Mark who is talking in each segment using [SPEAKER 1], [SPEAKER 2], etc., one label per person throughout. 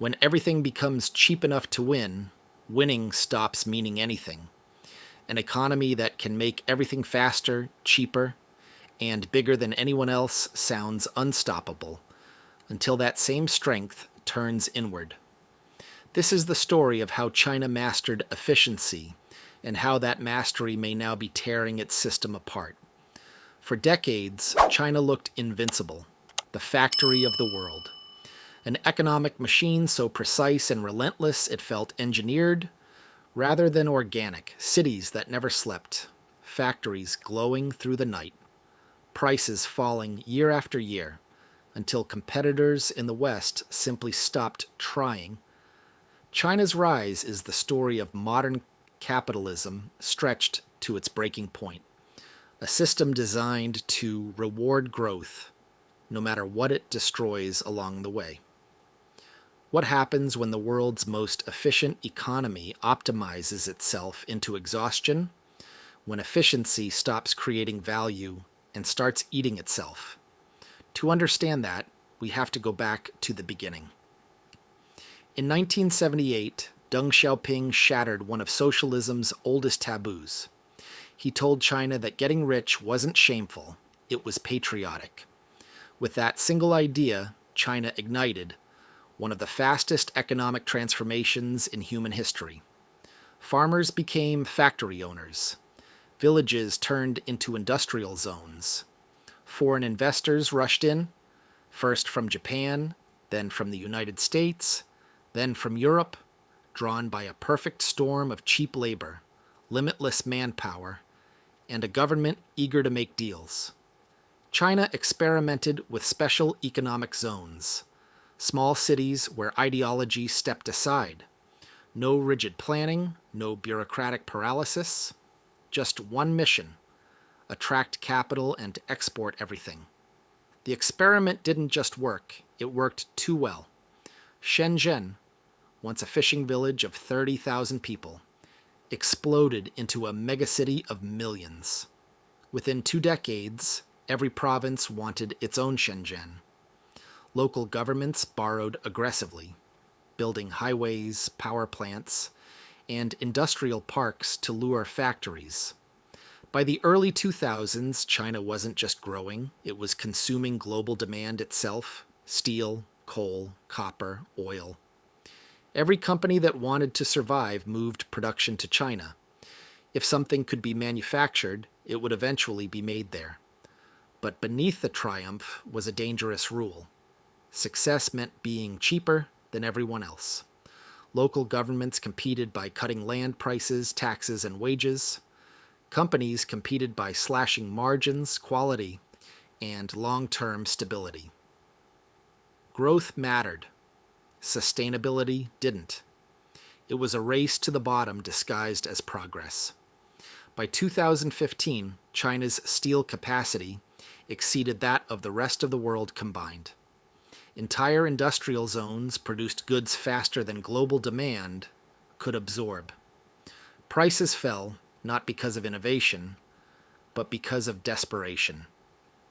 [SPEAKER 1] When everything becomes cheap enough to win, winning stops meaning anything. An economy that can make everything faster, cheaper, and bigger than anyone else sounds unstoppable until that same strength turns inward. This is the story of how China mastered efficiency and how that mastery may now be tearing its system apart. For decades, China looked invincible, the factory of the world. An economic machine so precise and relentless it felt engineered rather than organic, cities that never slept, factories glowing through the night, prices falling year after year until competitors in the West simply stopped trying. China's rise is the story of modern capitalism stretched to its breaking point, a system designed to reward growth, no matter what it destroys along the way. What happens when the world's most efficient economy optimizes itself into exhaustion? When efficiency stops creating value and starts eating itself? To understand that, we have to go back to the beginning. In 1978, Deng Xiaoping shattered one of socialism's oldest taboos. He told China that getting rich wasn't shameful, it was patriotic. With that single idea, China ignited one of the fastest economic transformations in human history. Farmers became factory owners. Villages turned into industrial zones. Foreign investors rushed in, first from Japan, then from the United States, then from Europe, drawn by a perfect storm of cheap labor, limitless manpower, and a government eager to make deals. China experimented with special economic zones, small cities where ideology stepped aside. No rigid planning, no bureaucratic paralysis, just one mission: attract capital and export everything. The experiment didn't just work, it worked too well. Shenzhen, once a fishing village of 30,000 people, exploded into a megacity of millions. Within 2 decades, every province wanted its own Shenzhen. Local governments borrowed aggressively, building highways, power plants, and industrial parks to lure factories. By the early 2000s, China wasn't just growing, it was consuming global demand itself: steel, coal, copper, oil. Every company that wanted to survive moved production to China. If something could be manufactured, it would eventually be made there. But beneath the triumph was a dangerous rule. Success meant being cheaper than everyone else. Local governments competed by cutting land prices, taxes, and wages. Companies competed by slashing margins, quality, and long-term stability. Growth mattered. Sustainability didn't. It was a race to the bottom disguised as progress. By 2015, China's steel capacity exceeded that of the rest of the world combined. Entire industrial zones produced goods faster than global demand could absorb. Prices fell, not because of innovation, but because of desperation.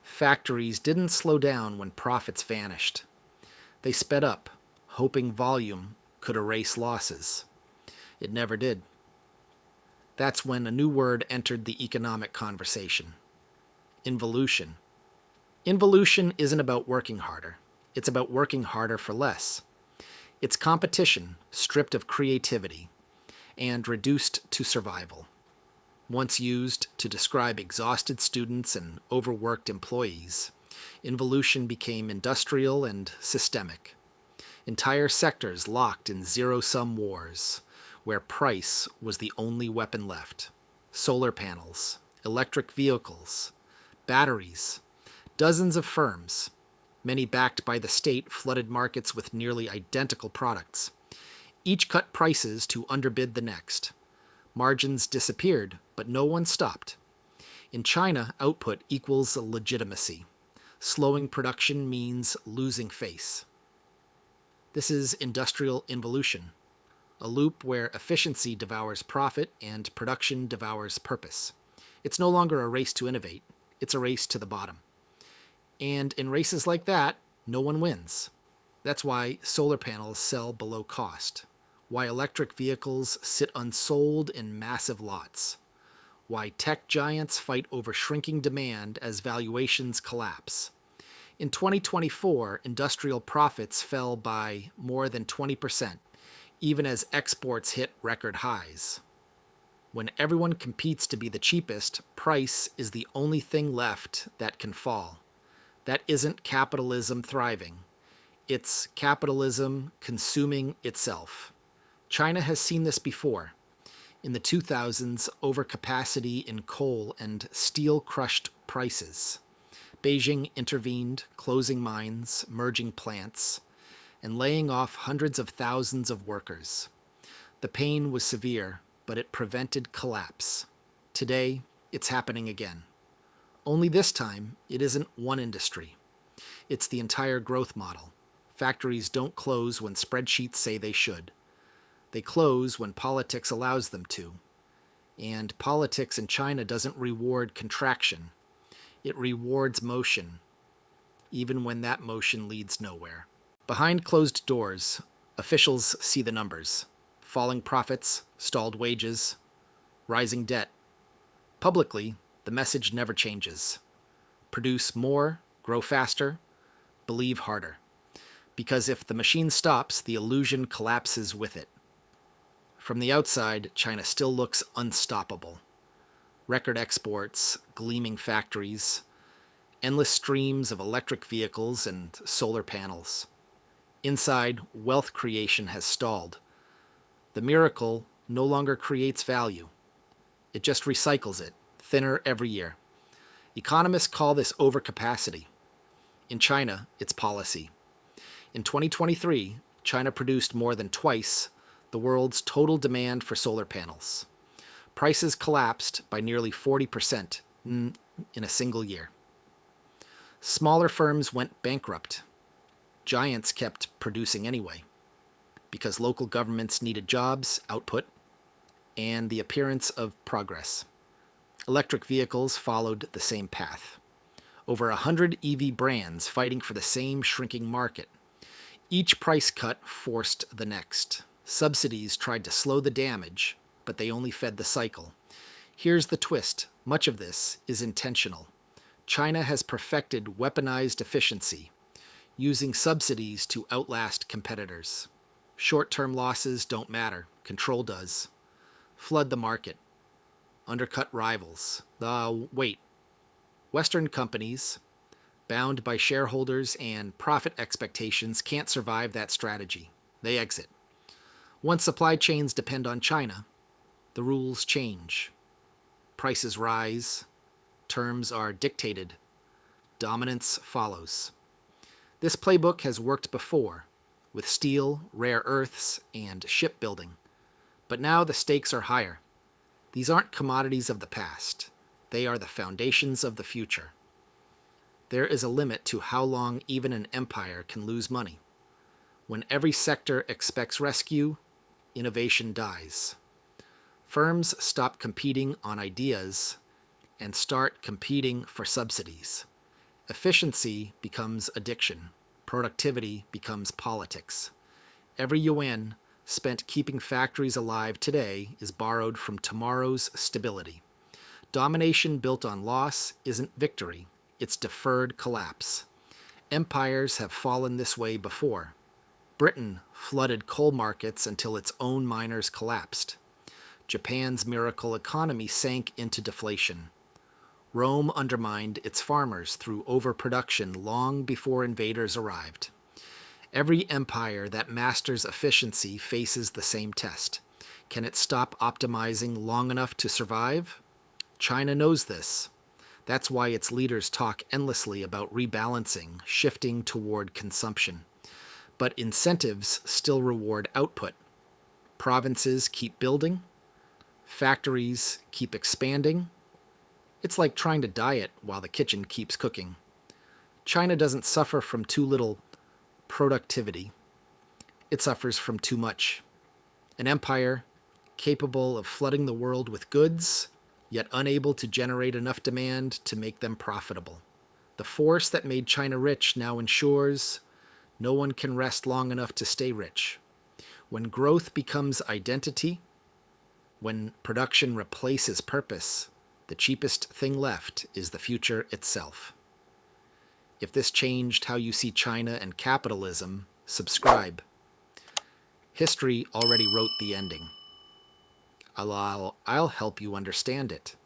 [SPEAKER 1] Factories didn't slow down when profits vanished. They sped up, hoping volume could erase losses. It never did. That's when a new word entered the economic conversation: involution. Involution isn't about working harder. It's about working harder for less. It's competition stripped of creativity and reduced to survival. Once used to describe exhausted students and overworked employees, involution became industrial and systemic. Entire sectors locked in zero-sum wars, where price was the only weapon left. Solar panels, electric vehicles, batteries, dozens of firms, many backed by the state, flooded markets with nearly identical products. Each cut prices to underbid the next. Margins disappeared, but no one stopped. In China, output equals legitimacy. Slowing production means losing face. This is industrial involution, a loop where efficiency devours profit and production devours purpose. It's no longer a race to innovate, it's a race to the bottom. And in races like that, no one wins. That's why solar panels sell below cost, why electric vehicles sit unsold in massive lots, why tech giants fight over shrinking demand as valuations collapse. In 2024, industrial profits fell by more than 20%, even as exports hit record highs. When everyone competes to be the cheapest, price is the only thing left that can fall. That isn't capitalism thriving. It's capitalism consuming itself. China has seen this before. In the 2000s, overcapacity in coal and steel crushed prices. Beijing intervened, closing mines, merging plants, and laying off hundreds of thousands of workers. The pain was severe, but it prevented collapse. Today, it's happening again. Only this time, it isn't one industry. It's the entire growth model. Factories don't close when spreadsheets say they should. They close when politics allows them to. And politics in China doesn't reward contraction. It rewards motion, even when that motion leads nowhere. Behind closed doors, officials see the numbers: falling profits, stalled wages, rising debt. Publicly, the message never changes. Produce more, grow faster, believe harder. Because if the machine stops, the illusion collapses with it. From the outside, China still looks unstoppable. Record exports, gleaming factories, endless streams of electric vehicles and solar panels. Inside, wealth creation has stalled. The miracle no longer creates value. It just recycles it, thinner every year. Economists call this overcapacity. In China, it's policy. In 2023, China produced more than twice the world's total demand for solar panels. Prices collapsed by nearly 40% in a single year. Smaller firms went bankrupt. Giants kept producing anyway, because local governments needed jobs, output, and the appearance of progress. Electric vehicles followed the same path. Over 100 EV brands fighting for the same shrinking market. Each price cut forced the next. Subsidies tried to slow the damage, but they only fed the cycle. Here's the twist: much of this is intentional. China has perfected weaponized efficiency, using subsidies to outlast competitors. Short-term losses don't matter, control does. Flood the market. Undercut rivals. Wait. Western companies, bound by shareholders and profit expectations, can't survive that strategy. They exit. Once supply chains depend on China, the rules change. Prices rise. Terms are dictated. Dominance follows. This playbook has worked before, with steel, rare earths, and shipbuilding. But now the stakes are higher. These aren't commodities of the past. They are the foundations of the future. There is a limit to how long even an empire can lose money. When every sector expects rescue, innovation dies. Firms stop competing on ideas and start competing for subsidies. Efficiency becomes addiction. Productivity becomes politics. Every yuan spent keeping factories alive today is borrowed from tomorrow's stability. Domination built on loss isn't victory, it's deferred collapse. Empires have fallen this way before. Britain flooded coal markets until its own miners collapsed. Japan's miracle economy sank into deflation. Rome undermined its farmers through overproduction long before invaders arrived. Every empire that masters efficiency faces the same test. Can it stop optimizing long enough to survive? China knows this. That's why its leaders talk endlessly about rebalancing, shifting toward consumption. But incentives still reward output. Provinces keep building. Factories keep expanding. It's like trying to diet while the kitchen keeps cooking. China doesn't suffer from too little productivity. It suffers from too much. An empire capable of flooding the world with goods, yet unable to generate enough demand to make them profitable. The force that made China rich now ensures No one can rest long enough to stay rich. When growth becomes identity, when production replaces purpose, the cheapest thing left is the future itself. If this changed how you see China and capitalism, subscribe. History already wrote the ending. I'll help you understand it.